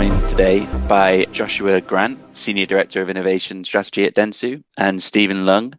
joined today by Joshua Grant, Senior Director of Innovation Strategy at Dentsu, and Stephen Lung,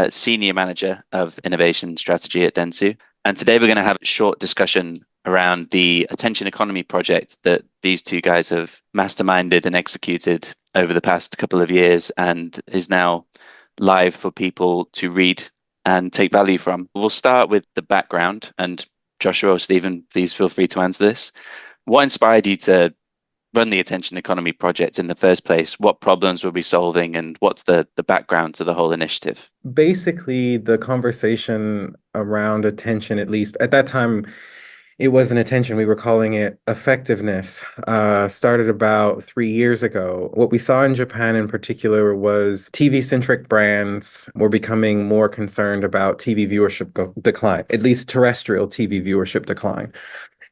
Senior Manager of Innovation Strategy at Dentsu. And today we're going to have a short discussion around the attention economy project that these two guys have masterminded and executed over the past couple of years and is now live for people to read and take value from. We'll start with the background, and Joshua or Stephen, please feel free to answer this. What inspired you to run the attention economy project in the first place? What problems were we solving, and what's the background to the whole initiative? Basically, the conversation around attention, at least at that time, it wasn't attention. We were calling it effectiveness. Started about 3 years ago. What we saw in Japan in particular was TV-centric brands were becoming more concerned about TV viewership decline, at least terrestrial TV viewership decline.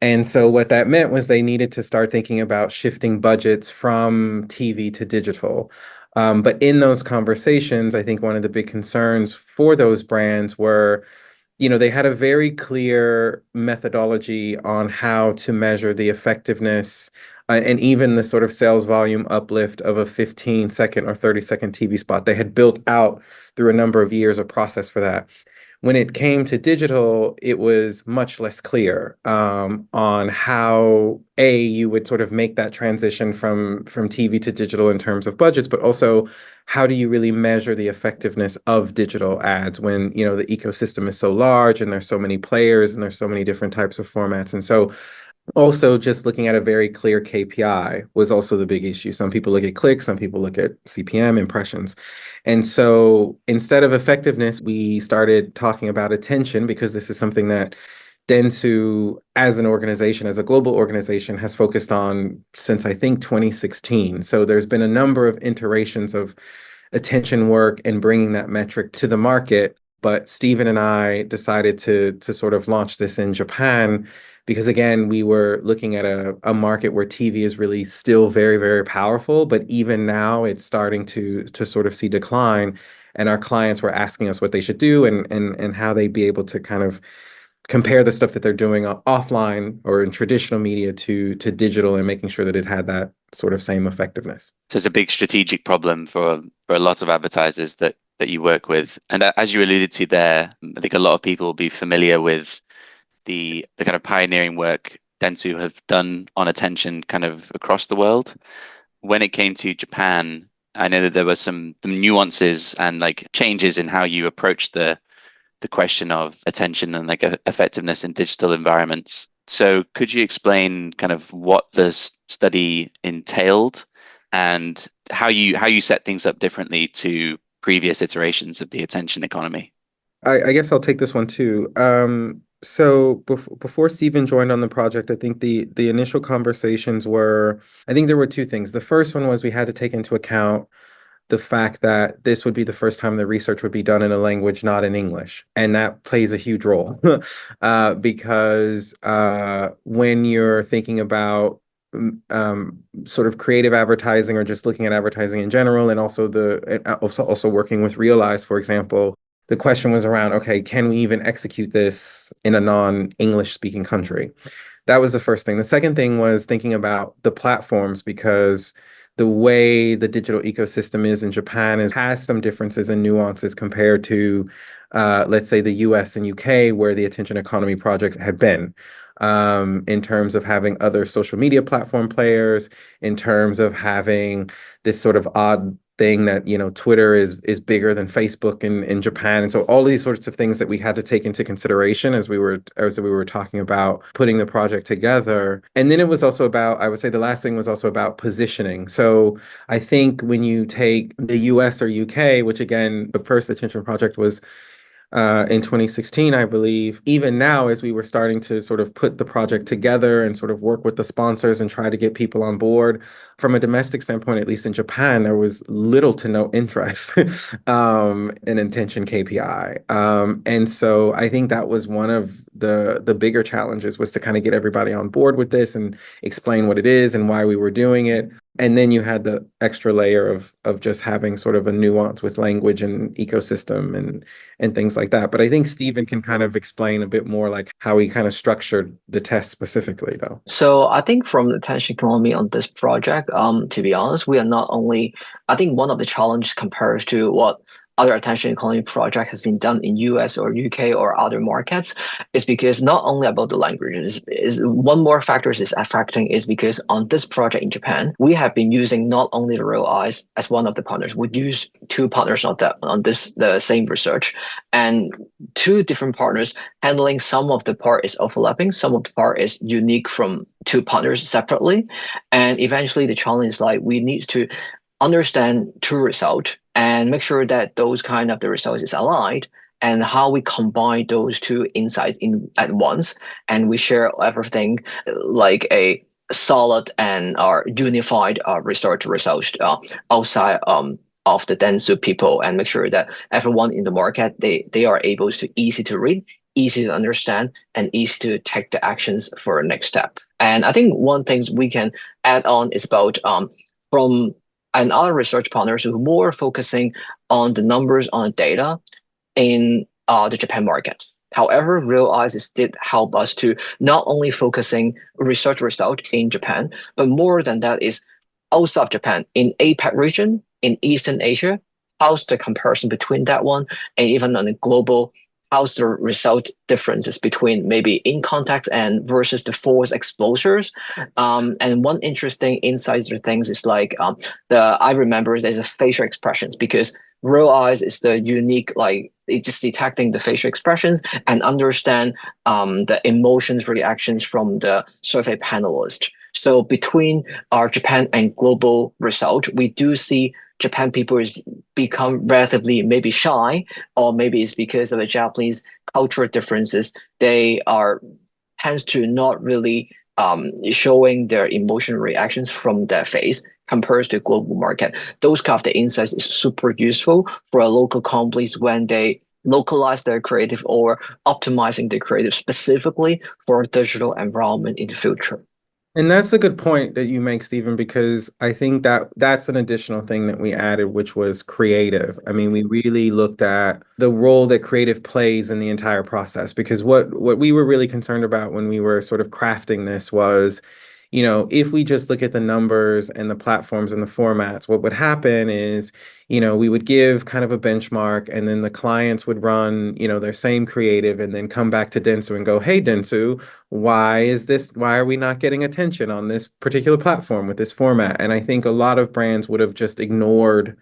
And so what that meant was they needed to start thinking about shifting budgets from TV to digital. But in those conversations, I think one of the big concerns for those brands were, they had a very clear methodology on how to measure the effectiveness and even the sort of sales volume uplift of a 15-second or 30-second TV spot. They had built out through a number of years a process for that. When it came to digital, it was much less clear on how you would sort of make that transition from TV to digital in terms of budgets, but also how do you really measure the effectiveness of digital ads when the ecosystem is so large and there's so many players and there's so many different types of formats. And so also, just looking at a very clear KPI was also the big issue. Some people look at clicks, some people look at CPM, impressions. And so instead of effectiveness, we started talking about attention because this is something that Dentsu, as an organization, as a global organization, has focused on since I think 2016. So there's been a number of iterations of attention work and bringing that metric to the market. But Stephen and I decided to sort of launch this in Japan because, again, we were looking at a market where TV is really still very, very powerful, but even now it's starting to sort of see decline. And our clients were asking us what they should do and how they'd be able to kind of compare the stuff that they're doing offline or in traditional media to digital and making sure that it had that sort of same effectiveness. So it's a big strategic problem for a lot of advertisers that you work with. And as you alluded to there, I think a lot of people will be familiar with the kind of pioneering work Dentsu have done on attention kind of across the world. When it came to Japan, I know that there were some nuances and like changes in how you approach the question of attention and like effectiveness in digital environments. So could you explain kind of what the study entailed and how you set things up differently to previous iterations of the attention economy? I guess I'll take this one too. So before Stephen joined on the project, I think the initial conversations were, I think there were two things. The first one was we had to take into account the fact that this would be the first time the research would be done in a language not in English. And that plays a huge role because when you're thinking about sort of creative advertising or just looking at advertising in general, and also working with Realeyes, for example, the question was around, okay, can we even execute this in a non-English speaking country? That was the first thing. The second thing was thinking about the platforms because the way the digital ecosystem is in Japan has some differences and nuances compared to, let's say, the US and UK, where the attention economy projects had been, in terms of having other social media platform players, in terms of having this sort of odd thing that Twitter is bigger than Facebook in Japan, and so all these sorts of things that we had to take into consideration as we were talking about putting the project together. And then it was also about, I would say the last thing was also about positioning. So I think when you take the US or UK, which again the first attention project was in 2016, I believe. Even now, as we were starting to sort of put the project together and sort of work with the sponsors and try to get people on board, from a domestic standpoint, at least in Japan, there was little to no interest in intention KPI. And so I think that was one of the bigger challenges, was to kind of get everybody on board with this and explain what it is and why we were doing it. And then you had the extra layer of just having sort of a nuance with language and ecosystem and things like that. But I think Stephen can kind of explain a bit more like how he kind of structured the test specifically, though. So I think from the attention economy on this project, to be honest, we are not only, I think one of the challenges compared to what other attention economy project has been done in US or UK or other markets is because not only about the languages, is one more factors is affecting is because on this project in Japan, we have been using not only the Real Eyes as one of the partners, we use two partners on that on this the same research and two different partners handling some of the part is overlapping, some of the part is unique from two partners separately. And eventually the challenge is like we need to understand true result and make sure that those kind of the results is aligned and how we combine those two insights in at once and we share everything like a solid and unified research results outside of the Dentsu people and make sure that everyone in the market they are able to easy to read, easy to understand, and easy to take the actions for the next step. And I think one thing we can add on is about from and other research partners who are more focusing on the numbers on the data in the Japan market. However, Real did help us to not only focusing research result in Japan, but more than that is outside of Japan in APAC region, in Eastern Asia. How's the comparison between that one and even on a global? How's the result differences between maybe in context and versus the force exposures? And one interesting insights or things is like the I remember there's a facial expressions because Real Eyes is the unique like it just detecting the facial expressions and understand the emotions reactions from the survey panelist. So between our Japan and global result, we do see Japan people is become relatively maybe shy, or maybe it's because of the Japanese cultural differences. They are tends to not really showing their emotional reactions from their face compared to global market. Those kind of the insights is super useful for a local companies when they localize their creative or optimizing the creative specifically for a digital environment in the future. And that's a good point that you make, Stephen, because I think that that's an additional thing that we added, which was creative. I mean, we really looked at the role that creative plays in the entire process, because what we were really concerned about when we were sort of crafting this was, if we just look at the numbers and the platforms and the formats, what would happen is, we would give kind of a benchmark and then the clients would run, their same creative and then come back to Dentsu and go, hey, Dentsu, why are we not getting attention on this particular platform with this format? And I think a lot of brands would have just ignored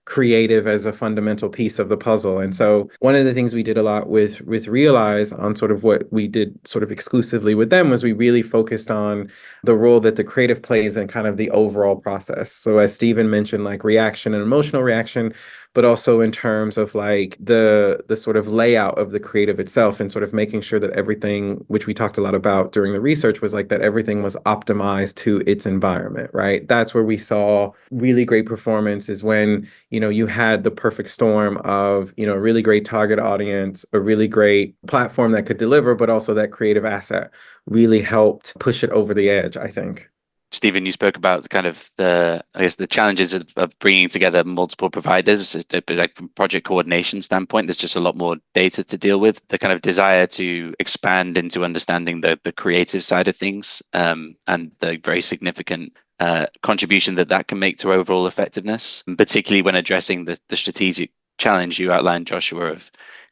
creative as a fundamental piece of the puzzle. And so one of the things we did a lot with Realize on sort of what we did sort of exclusively with them was we really focused on the role that the creative plays in kind of the overall process. So as Stephen mentioned, like reaction and emotional reaction, but also in terms of like the sort of layout of the creative itself and sort of making sure that everything, which we talked a lot about during the research, was like that everything was optimized to its environment, right? That's where we saw really great performance is when, you had the perfect storm of, a really great target audience, a really great platform that could deliver, but also that creative asset really helped push it over the edge, I think. Stephen, you spoke about the kind of I guess, the challenges of bringing together multiple providers. Like from project coordination standpoint, there's just a lot more data to deal with. The kind of desire to expand into understanding the creative side of things, and the very significant contribution that can make to overall effectiveness, particularly when addressing the strategic challenge you outlined, Joshua, of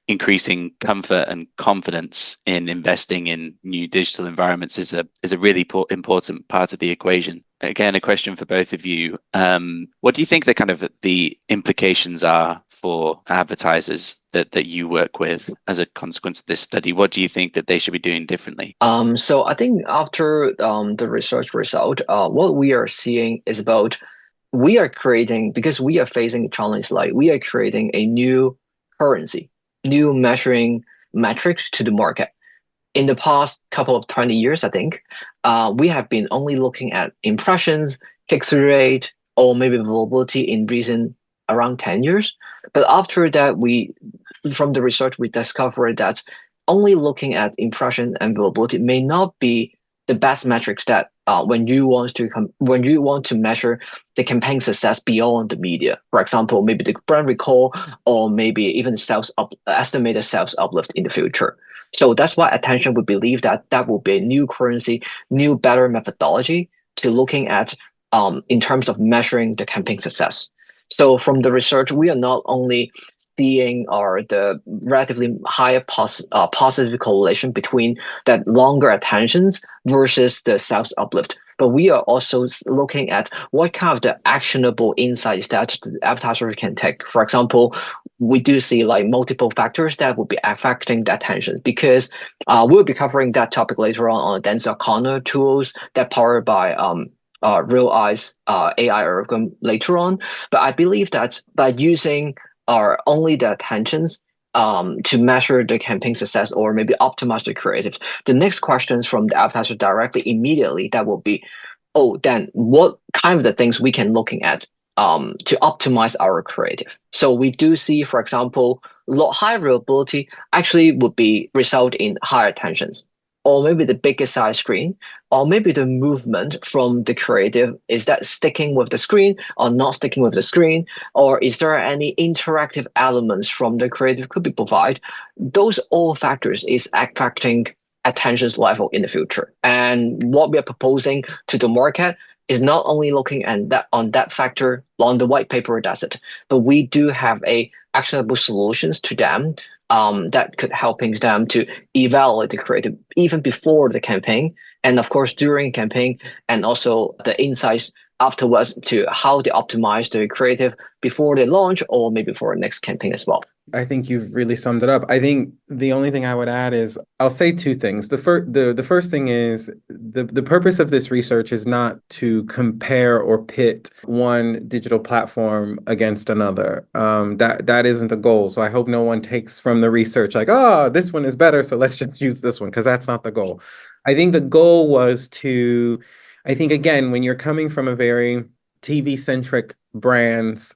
increasing comfort and confidence in investing in new digital environments is a really important part of the equation. Again, a question for both of you. What do you think the kind of the implications are for advertisers that you work with as a consequence of this study? What do you think that they should be doing differently? So I think after the research result, what we are seeing is about we are creating because we are facing a challenge like we are creating a new currency, new measuring metrics to the market. In the past couple of 20 years, I think, we have been only looking at impressions, click-through rate, or maybe availability in recent around 10 years. But after that, from the research, we discovered that only looking at impression and availability may not be the best metrics that when you want to measure the campaign success beyond the media. For example, maybe the brand recall or maybe even estimated sales uplift in the future. So that's why attention would believe that that will be a new currency, new better methodology to looking at in terms of measuring the campaign success. So from the research, we are not only seeing the relatively higher positive correlation between that longer attentions versus the sales uplift. But we are also looking at what kind of the actionable insights that the advertisers can take. For example, we do see like multiple factors that will be affecting the attention because we'll be covering that topic later on the Dentsu Arcana tools that powered by Realeyes AI algorithm later on. But I believe that by using only the attentions to measure the campaign success or maybe optimize the creative, the next questions from the advertiser directly immediately that will be, oh, then what kind of the things we can looking at to optimize our creative. So we do see, for example, high reliability actually would be result in higher attentions or maybe the bigger size screen, or maybe the movement from the creative, is that sticking with the screen or not sticking with the screen, or is there any interactive elements from the creative could be provided? Those all factors is affecting attention's level in the future. And what we are proposing to the market is not only looking at that on that factor on the white paper does it, but we do have a actionable solutions to them that could helping them to evaluate the creative even before the campaign, and of course during campaign, and also the insights afterwards to how they optimize the creative before they launch or maybe for the next campaign as well. I think you've really summed it up. I think the only thing I would add is I'll say two things. The first thing is the purpose of this research is not to compare or pit one digital platform against another. That isn't the goal. So I hope no one takes from the research like, oh, this one is better, so let's just use this one, because that's not the goal. I think the goal was I think again, when you're coming from a very TV centric brands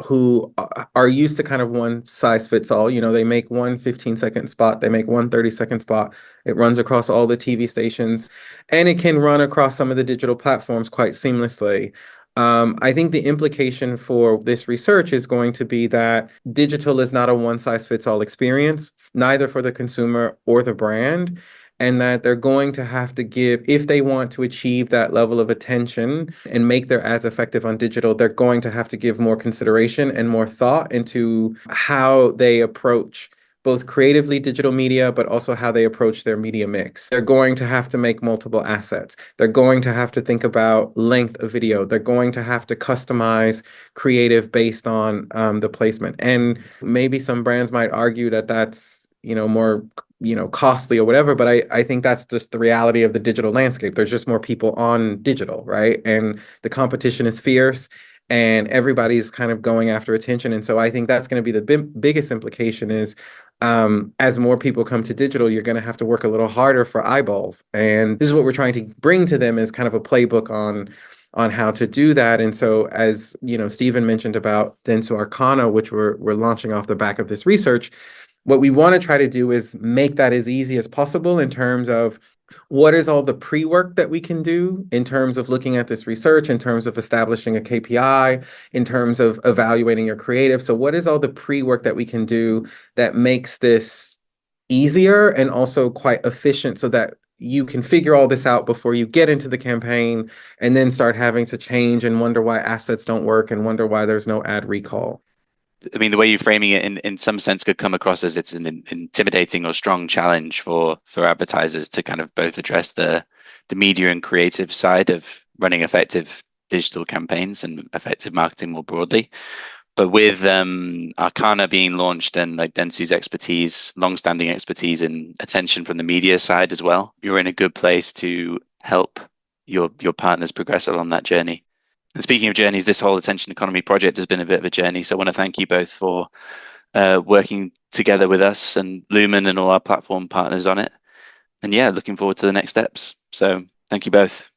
who are used to kind of one size fits all. You know, they make one 15-second spot, they make one 30-second spot. It runs across all the TV stations, and it can run across some of the digital platforms quite seamlessly. I think the implication for this research is going to be that digital is not a one size fits all experience, neither for the consumer or the brand, and that they're going to have to give, if they want to achieve that level of attention and make their ads effective on digital, they're going to have to give more consideration and more thought into how they approach both creatively digital media, but also how they approach their media mix. They're going to have to make multiple assets. They're going to have to think about length of video. They're going to have to customize creative based on the placement. And maybe some brands might argue that that's, more costly or whatever, but I think that's just the reality of the digital landscape. There's just more people on digital, right? And the competition is fierce and everybody's kind of going after attention. And so I think that's going to be the biggest implication is as more people come to digital, you're going to have to work a little harder for eyeballs. And this is what we're trying to bring to them as kind of a playbook on how to do that. And so as, Stephen mentioned about Dentsu Arcana, which we're launching off the back of this research, what we want to try to do is make that as easy as possible in terms of what is all the pre-work that we can do in terms of looking at this research, in terms of establishing a KPI, in terms of evaluating your creative. So what is all the pre-work that we can do that makes this easier and also quite efficient so that you can figure all this out before you get into the campaign and then start having to change and wonder why assets don't work and wonder why there's no ad recall. I mean, the way you're framing it in some sense could come across as it's an intimidating or strong challenge for advertisers to kind of both address the media and creative side of running effective digital campaigns and effective marketing more broadly. But with Arcana being launched and like Dentsu's expertise, long-standing expertise in attention from the media side as well, you're in a good place to help your partners progress along that journey. And speaking of journeys, this whole attention economy project has been a bit of a journey. So I want to thank you both for working together with us and Lumen and all our platform partners on it. And yeah, looking forward to the next steps. So thank you both.